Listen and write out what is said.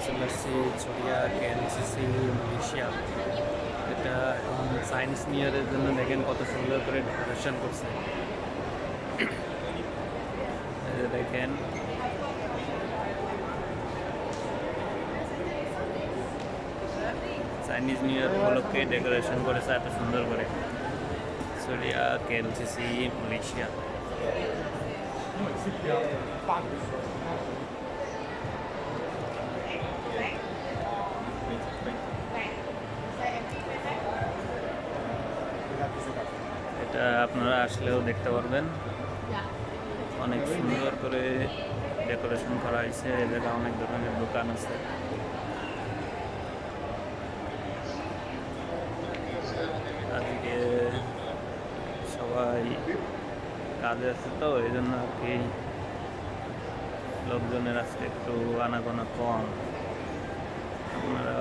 চলে আসছি ছড়িয়া কেএনসিসি মালয়েশিয়া। এটা এখন সায়েন্স নিয়ারের জন্য দেখেন কত সুন্দর করে ডেকোরেশন করছে। এই যে দেখেন চাইনিজ নিউ ইয়ার উপলক্ষে ডেকোরেশন করেছে এত সুন্দর করে ছড়িয়া কেএনসিসি মালয়েশিয়া। এটা আপনারা আসলেও দেখতে পারবেন, অনেক সুন্দর করে ডেকোরেশন করা হয়েছে। এই জায়গায় অনেক ধরনের দোকান আছে। আজকে সবাই কাজে আছে তো এই জন্য আর কি লোকজনের আজকে একটু আনাগোনা কম। আপনারা